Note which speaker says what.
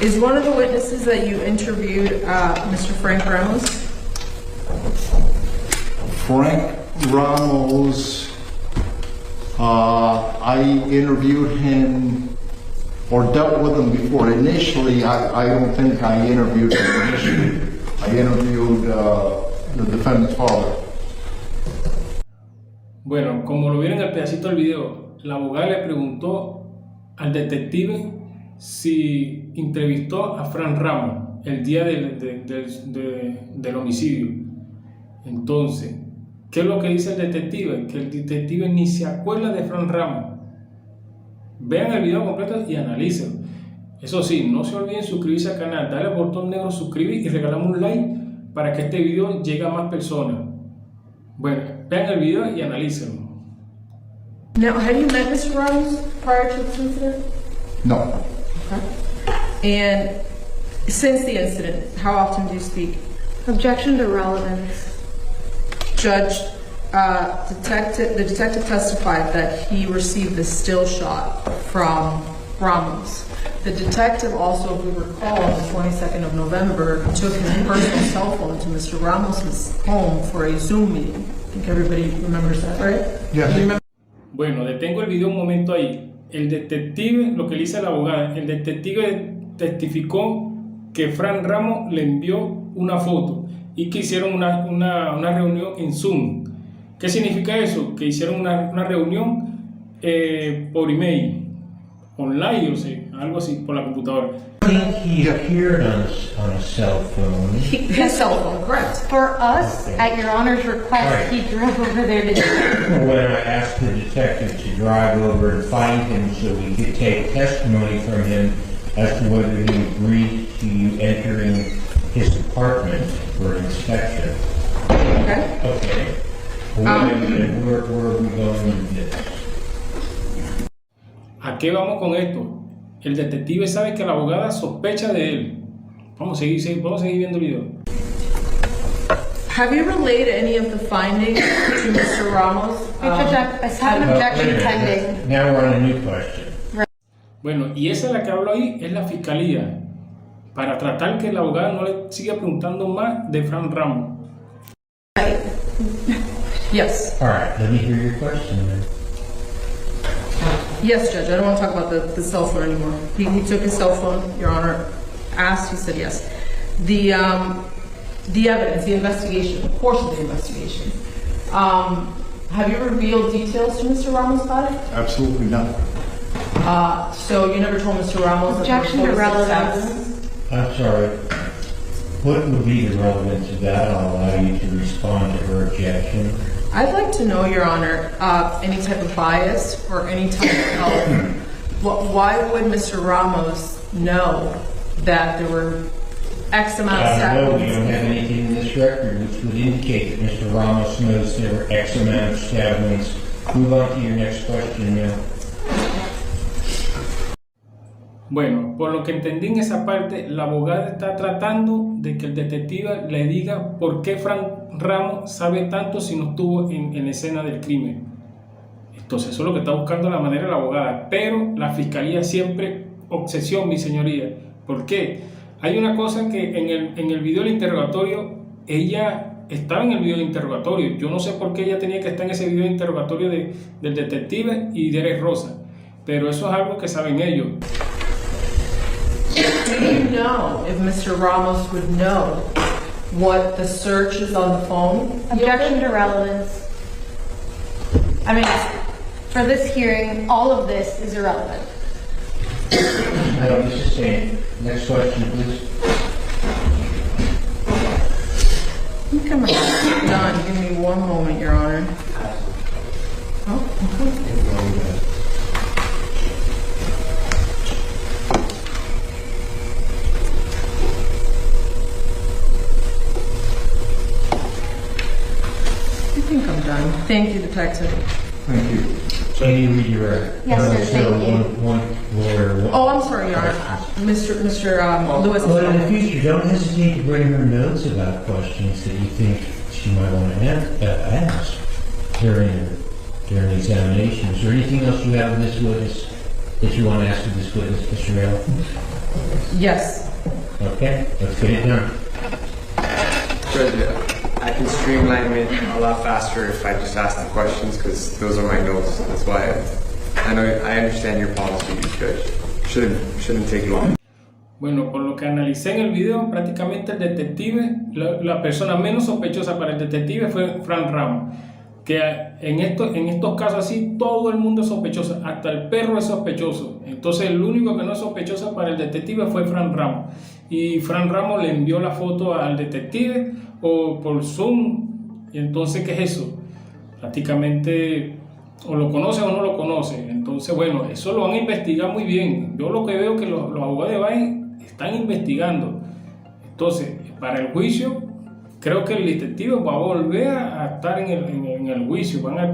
Speaker 1: Is one of the witnesses that you interviewed Mr. Frank Ramos?
Speaker 2: Frank Ramos, I interviewed him or dealt with him before. Initially, I don't think I interviewed him initially. I interviewed the defendant's father.
Speaker 3: Bueno, como lo vieron en el pedacito del video, la abogada le preguntó al detective si entrevistó a Frank Ramos el día del homicidio. Entonces, ¿qué es lo que dice el detective? Que el detective ni se acuerda de Frank Ramos. Vean el video completo y analícenlo. Eso sí, no se olviden suscribirse al canal, darle al botón negro suscribir y regalamos un like para que este video llegue a más personas. Bueno, vean el video y analícenlo.
Speaker 1: Now, have you met Mr. Ramos prior to this incident?
Speaker 2: No.
Speaker 1: Okay. And since the incident, how often do you speak?
Speaker 4: Objection to relevance.
Speaker 1: Judge, the detective testified that he received the still shot from Ramos. The detective also, if we recall, on the 22nd of November, took his personal cell phone to Mr. Ramos's home for a Zoom meeting. I think everybody remembers that, right?
Speaker 2: Yes.
Speaker 3: Bueno, detengo el video un momento ahí. El detective, lo que le dice la abogada, el detective testificó que Frank Ramos le envió una foto y que hicieron una reunión en Zoom. ¿Qué significa eso? Que hicieron una reunión por email, online, o sea, algo así, por la computadora.
Speaker 5: I think he appeared on a cell phone.
Speaker 1: His cell phone, correct.
Speaker 4: For us, at Your Honor's request,
Speaker 5: Right.
Speaker 4: he drove over there to do it.
Speaker 5: When I asked the detective to drive over and find him so we could take testimony from him as to whether he agreed to you entering his apartment for inspection.
Speaker 1: Okay.
Speaker 5: Okay. Where are we going with this?
Speaker 3: ¿A qué vamos con esto? El detective sabe que la abogada sospecha de él. Vamos a seguir viendo el video.
Speaker 1: Have you relayed any of the findings to Mr. Ramos?
Speaker 4: I have an objection pending.
Speaker 5: Now we're on a new question.
Speaker 3: Bueno, y esa es la que hablo ahí, es la fiscalía. Para tratar que la abogada no le siga preguntando más de Frank Ramos.
Speaker 1: Yes.
Speaker 5: All right, let me hear your question then.
Speaker 1: Yes, Judge. I don't want to talk about the cell phone anymore. He took his cell phone. Your Honor asked. He said yes. The evidence, the investigation, the course of the investigation. Have you revealed details to Mr. Ramos about it?
Speaker 2: Absolutely not.
Speaker 1: So you never told Mr. Ramos
Speaker 4: Objection to relevance.
Speaker 5: I'm sorry. What would be the relevance of that? I'll allow you to respond to her objection.
Speaker 1: I'd like to know, Your Honor, any type of bias or any type of why would Mr. Ramos know that there were X amount of
Speaker 5: I don't know. We don't
Speaker 1: stabbings?
Speaker 5: have anything in this record which would indicate that Mr. Ramos knows there were X amount of stabbings. Move on to your next question now.
Speaker 3: Bueno, por lo que entendí en esa parte, la abogada está tratando de que el detective le diga por qué Frank Ramos sabe tanto si no estuvo en la escena del crimen. Entonces, eso es lo que está buscando la manera la abogada. Pero la fiscalía siempre, obsesión, mi señoría. ¿Por qué? Hay una cosa que en el video del interrogatorio, ella estaba en el video del interrogatorio. Yo no sé por qué ella tenía que estar en ese video de interrogatorio del detective y de Rosa. Pero eso es algo que saben ellos.
Speaker 1: Do you know if Mr. Ramos would know what the search is on the phone?
Speaker 4: Objection to relevance. I mean, for this hearing, all of this is irrelevant.
Speaker 5: I don't understand. Next question, please.
Speaker 1: I think I'm done. Give me one moment, Your Honor. Oh, I think I'm done. Thank you, Detective.
Speaker 2: Thank you.
Speaker 5: Can you read your
Speaker 4: Yes, sir, thank you.
Speaker 5: one lawyer.
Speaker 1: Oh, I'm sorry, Your Honor. Mr. Lewis.
Speaker 5: But in the future, don't hesitate to bring her notes about questions that you think she might want to ask during the examination. Is there anything else you have of this witness that you want to ask of this witness, Mr. Mayor?
Speaker 1: Yes.
Speaker 5: Okay, let's get it done.
Speaker 6: Judge, I can streamline it a lot faster if I just ask the questions, because those are my notes. That's why I understand your policy, Judge. Shouldn't take long.
Speaker 3: Bueno, por lo que analicé en el video, prácticamente el detective, la persona menos sospechosa para el detective fue Fran Ramos. Que en estos casos así, todo el mundo es sospechoso, hasta el perro es sospechoso. Entonces, el único que no es sospechoso para el detective fue Fran Ramos. Y Fran Ramos le envió la foto al detective o por Zoom. Y entonces, ¿qué es eso? Prácticamente o lo conoce o no lo conoce. Entonces, bueno, eso lo van a investigar muy bien. Yo lo que veo que los abogados de Bain están investigando. Entonces, para el juicio, creo que el detective va a volver a estar en el juicio. Van a